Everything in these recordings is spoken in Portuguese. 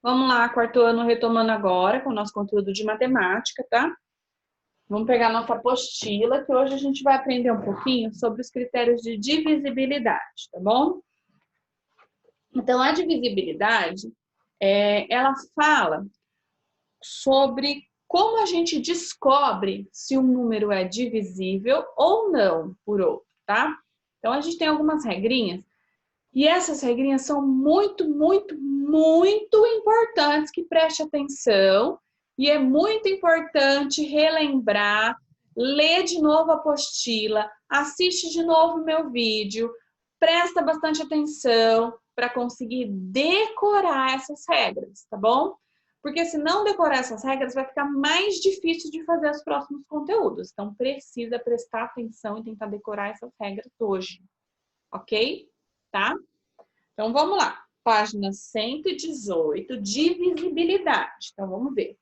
Vamos lá, quarto ano retomando agora com o nosso conteúdo de matemática, tá? Vamos pegar a nossa apostila, que hoje a gente vai aprender um pouquinho sobre os critérios de divisibilidade, tá bom? Então, a divisibilidade, ela fala sobre como a gente descobre se um número é divisível ou não por outro, tá? Então, a gente tem algumas regrinhas. E essas regrinhas são muito importantes que preste atenção. E é muito importante relembrar, ler de novo a apostila, assiste de novo o meu vídeo, presta bastante atenção para conseguir decorar essas regras, tá bom? Porque se não decorar essas regras, vai ficar mais difícil de fazer os próximos conteúdos. Então, precisa prestar atenção e tentar decorar essas regras hoje, ok? Tá? Então, vamos lá. Página 118, divisibilidade. Então, vamos ver.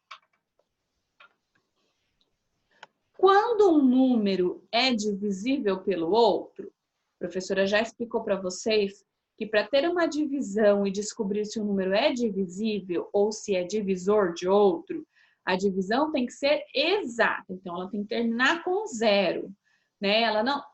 Quando um número é divisível pelo outro, a professora já explicou para vocês que para ter uma divisão e descobrir se um número é divisível ou se é divisor de outro, a divisão tem que ser exata. Então, ela tem que terminar com zero, né? Ela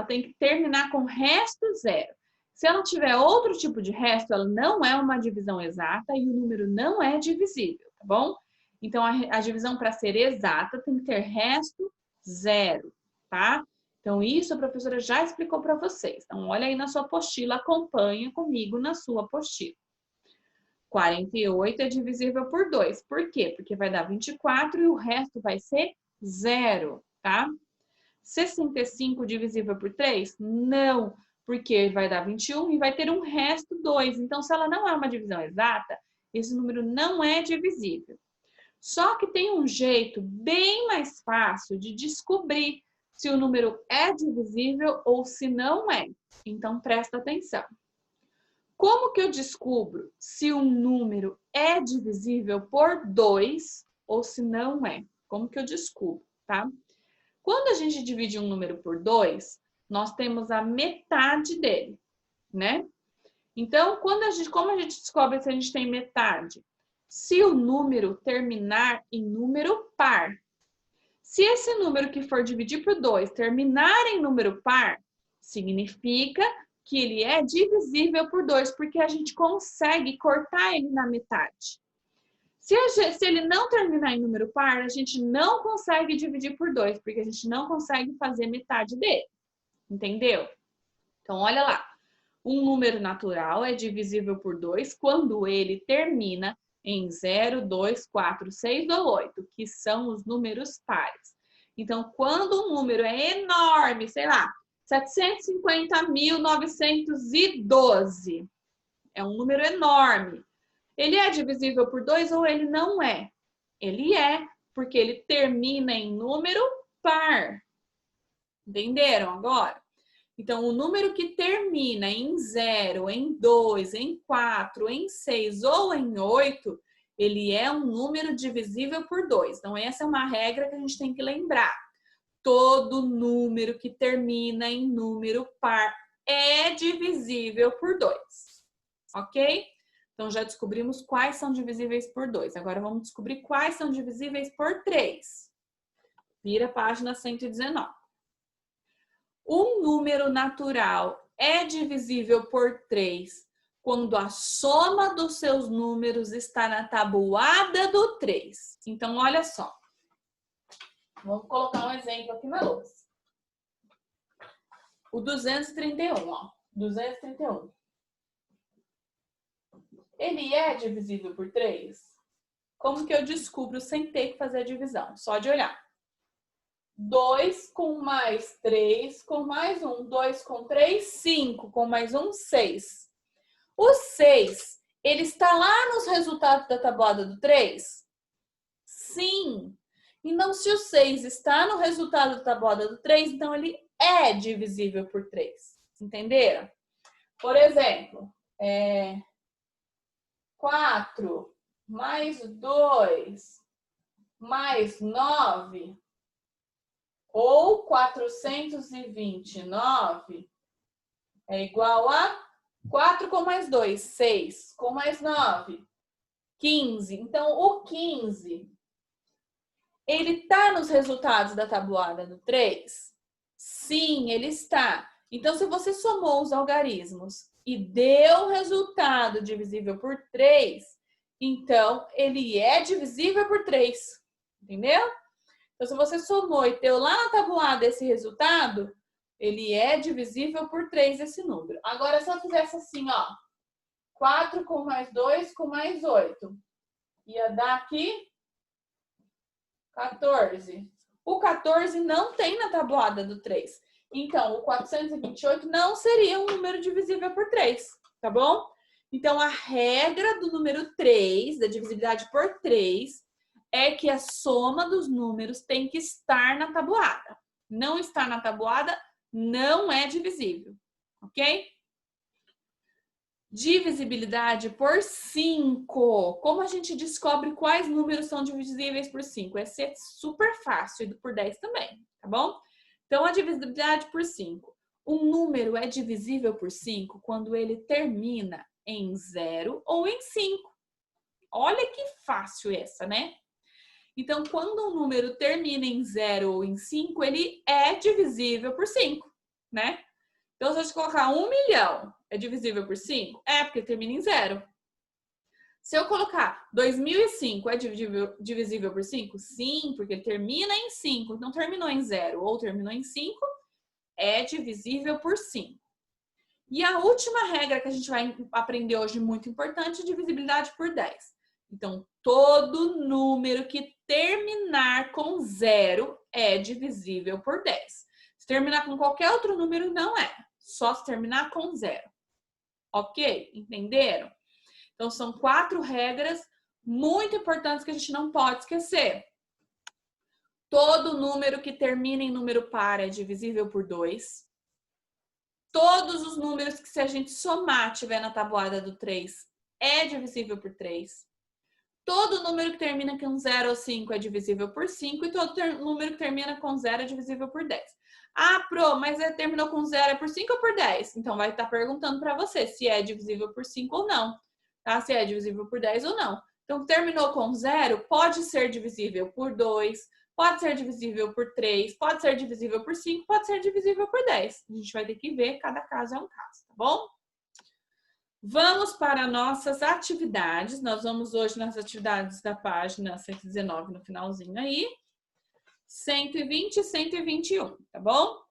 tem que terminar com resto zero. Se ela tiver outro tipo de resto, ela não é uma divisão exata e o número não é divisível, tá bom? Então, a divisão para ser exata tem que ter resto zero, tá? Então, isso a professora já explicou para vocês. Então, olha aí na sua apostila, acompanha comigo na sua apostila. 48 é divisível por 2. Por quê? Porque vai dar 24 e o resto vai ser zero, tá? 65 divisível por 3? Não, porque vai dar 21 e vai ter um resto 2. Então, se ela não é uma divisão exata, esse número não é divisível. Só que tem um jeito bem mais fácil de descobrir se o número é divisível ou se não é. Então, presta atenção. Como que eu descubro se um número é divisível por 2 ou se não é? Como que eu descubro, tá? Quando a gente divide um número por 2, nós temos a metade dele, né? Então, como a gente descobre se a gente tem metade? Se o número terminar em número par. Se esse número que for dividir por 2 terminar em número par, significa que ele é divisível por 2, porque a gente consegue cortar ele na metade. Se ele não terminar em número par, a gente não consegue dividir por 2, porque a gente não consegue fazer metade dele. Entendeu? Então, olha lá. Um número natural é divisível por 2 quando ele termina em 0, 2, 4, 6 ou 8, que são os números pares. Então, quando um número é enorme, sei lá, 750.912, é um número enorme. Ele é divisível por 2 ou ele não é? Ele é, porque ele termina em número par. Entenderam agora? Então, o número que termina em 0, em 2, em 4, em 6 ou em 8, ele é um número divisível por 2. Então, essa é uma regra que a gente tem que lembrar. Todo número que termina em número par é divisível por 2. Ok? Então, já descobrimos quais são divisíveis por 2. Agora, vamos descobrir quais são divisíveis por 3. Vira a página 119. Um número natural é divisível por 3 quando a soma dos seus números está na tabuada do 3. Então, olha só. Vamos colocar um exemplo aqui na lousa. O 231, ó. 231. Ele é divisível por 3? Como que eu descubro sem ter que fazer a divisão? Só de olhar. 2 com mais 3 com mais 1. 2 com 3, 5. Com mais 1, 6. O 6, ele está lá nos resultados da tabuada do 3? Sim. Então, se o 6 está no resultado da tabuada do 3, então ele é divisível por 3. Entenderam? Por exemplo, 4 mais 2 mais 9 ou 429 é igual a 4 com mais 2, 6. Com mais 9, 15. Então, o 15, ele está nos resultados da tabuada do 3? Sim, ele está. Então, se você somou os algarismos e deu resultado divisível por 3, então ele é divisível por 3. Entendeu? Então, se você somou e deu lá na tabuada esse resultado, ele é divisível por 3 esse número. Agora, se eu fizesse assim, ó, 4 com mais 2 com mais 8, ia dar aqui 14. O 14 não tem na tabuada do 3. Então, o 428 não seria um número divisível por 3, tá bom? Então, a regra do número 3, da divisibilidade por 3, é que a soma dos números tem que estar na tabuada. Não está na tabuada, não é divisível, ok? Divisibilidade por 5. Como a gente descobre quais números são divisíveis por 5? É ser super fácil, e por 10 também, tá bom? Então, a divisibilidade por 5. Um número é divisível por 5 quando ele termina em 0 ou em 5. Olha que fácil essa, né? Então, quando um número termina em 0 ou em 5, ele é divisível por 5, né? Então, se a gente colocar 1 milhão, é divisível por 5? É, porque termina em 0. Se eu colocar 2005, é divisível por 5? Sim, porque ele termina em 5. Então, terminou em 0 ou terminou em 5, é divisível por 5. E a última regra que a gente vai aprender hoje, muito importante, é divisibilidade por 10. Então, todo número que terminar com 0 é divisível por 10. Se terminar com qualquer outro número, não é. Só se terminar com 0. Ok? Entenderam? Então, são 4 regras muito importantes que a gente não pode esquecer. Todo número que termina em número par é divisível por 2. Todos os números que, se a gente somar, tiver na tabuada do 3, é divisível por 3. Todo número que termina com 0 ou 5 é divisível por 5. E todo número que termina com 0 é divisível por 10. Ah, Pro, mas terminou com 0 é por 5 ou por 10? Então, vai estar perguntando para você se é divisível por 5 ou não. Tá? Se é divisível por 10 ou não. Então, terminou com 0, pode ser divisível por 2, pode ser divisível por 3, pode ser divisível por 5, pode ser divisível por 10. A gente vai ter que ver, cada caso é um caso, tá bom? Vamos para nossas atividades. Nós vamos hoje nas atividades da página 119, no finalzinho aí. 120 e 121, tá bom?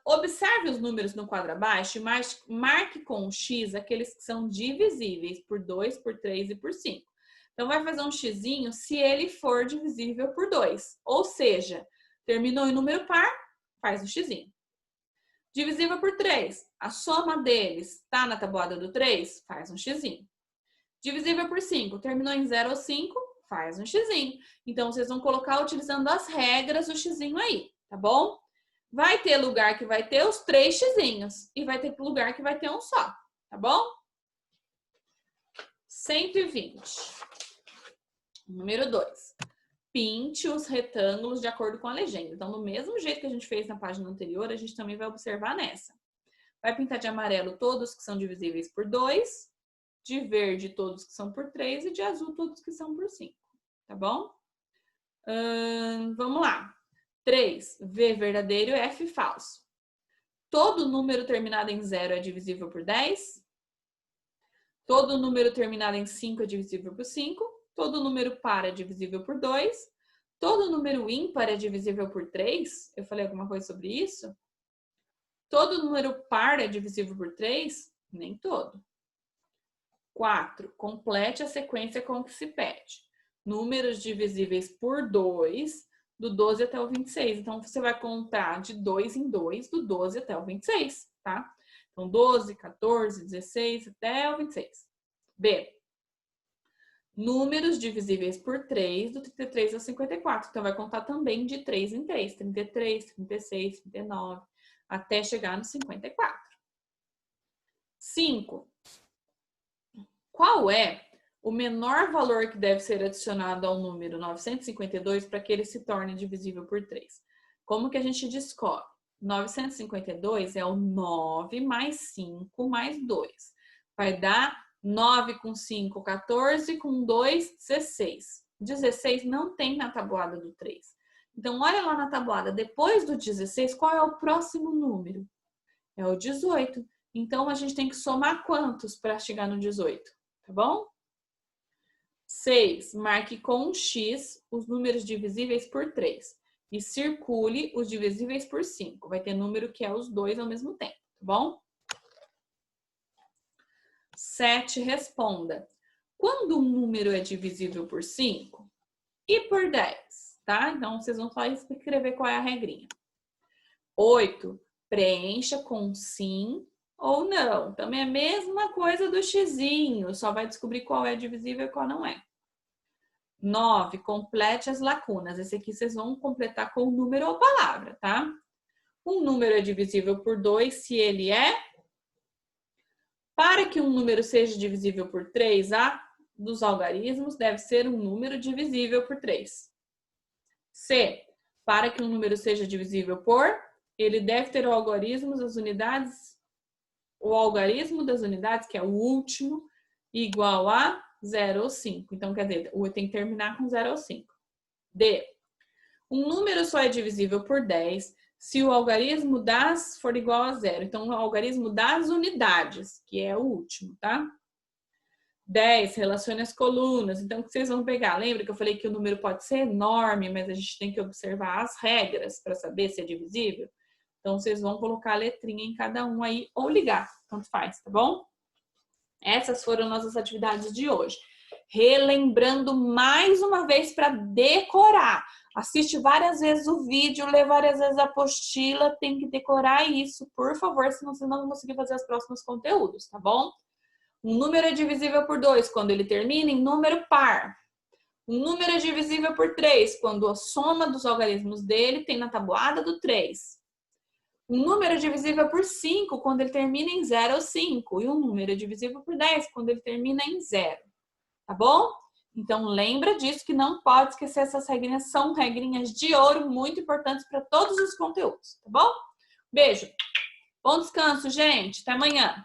Observe os números no quadro abaixo e marque com um X aqueles que são divisíveis por 2, por 3 e por 5. Então, vai fazer um xizinho se ele for divisível por 2. Ou seja, terminou em número par, faz o xizinho. Divisível por 3. A soma deles está na tabuada do 3, faz um xizinho. Divisível por 5. Terminou em 0 ou 5, faz um xizinho. Então, vocês vão colocar utilizando as regras o xizinho aí, tá bom? Vai ter lugar que vai ter os 3 xizinhos e vai ter lugar que vai ter um só, tá bom? 120. Número 2. Pinte os retângulos de acordo com a legenda. Então, do mesmo jeito que a gente fez na página anterior, a gente também vai observar nessa. Vai pintar de amarelo todos que são divisíveis por 2, de verde todos que são por 3 e de azul todos que são por 5, tá bom? Vamos lá. 3. V verdadeiro, F falso. Todo número terminado em 0 é divisível por 10. Todo número terminado em 5 é divisível por 5. Todo número par é divisível por 2. Todo número ímpar é divisível por 3. Eu falei alguma coisa sobre isso? Todo número par é divisível por 3? Nem todo. 4. Complete a sequência com o que se pede. Números divisíveis por 2, do 12 até o 26. Então, você vai contar de 2 em 2, do 12 até o 26, tá? Então, 12, 14, 16 até o 26. B. Números divisíveis por 3, do 33 ao 54. Então, vai contar também de 3 em 3. 33, 36, 39, até chegar no 54. 5. Qual é o menor valor que deve ser adicionado ao número 952 para que ele se torne divisível por 3? Como que a gente descobre? 952 é o 9 mais 5 mais 2. Vai dar 9 com 5, 14, com 2, 16. 16 não tem na tabuada do 3. Então, olha lá na tabuada, depois do 16, qual é o próximo número? É o 18. Então, a gente tem que somar quantos para chegar no 18, tá bom? 6. Marque com um X os números divisíveis por 3. E circule os divisíveis por 5. Vai ter número que é os dois ao mesmo tempo, tá bom? 7. Responda. Quando um número é divisível por 5 e por 10, tá? Então, vocês vão só escrever qual é a regrinha. 8. Preencha com sim ou não. Também é a mesma coisa do xizinho, só vai descobrir qual é divisível e qual não é. 9. Complete as lacunas. Esse aqui vocês vão completar com o número ou palavra, tá? Um número é divisível por 2 se ele é... Para que um número seja divisível por 3, A dos algarismos deve ser um número divisível por 3. C. Para que um número seja divisível por... Ele deve ter o algarismo das unidades... O algarismo das unidades, que é o último, igual a 0 ou 5. Então, quer dizer, o tem que terminar com 0 ou 5. D. Um número só é divisível por 10 se o algarismo das for igual a 0. Então, o algarismo das unidades, que é o último, tá? 10. Relacione as colunas. Então, o que vocês vão pegar? Lembra que eu falei que o número pode ser enorme, mas a gente tem que observar as regras para saber se é divisível? Então, vocês vão colocar a letrinha em cada um aí ou ligar, tanto faz, tá bom? Essas foram nossas atividades de hoje. Relembrando mais uma vez para decorar. Assiste várias vezes o vídeo, lê várias vezes a apostila, tem que decorar isso, por favor, senão vocês não vão conseguir fazer os próximos conteúdos, tá bom? Um número é divisível por 2 quando ele termina em número par. Um número é divisível por 3 quando a soma dos algarismos dele tem na tabuada do 3. Um número é divisível por 5 quando ele termina em 0 ou 5. E um número é divisível por 10 quando ele termina em 0. Tá bom? Então, lembra disso que não pode esquecer essas regrinhas. São regrinhas de ouro muito importantes para todos os conteúdos. Tá bom? Beijo. Bom descanso, gente. Até amanhã.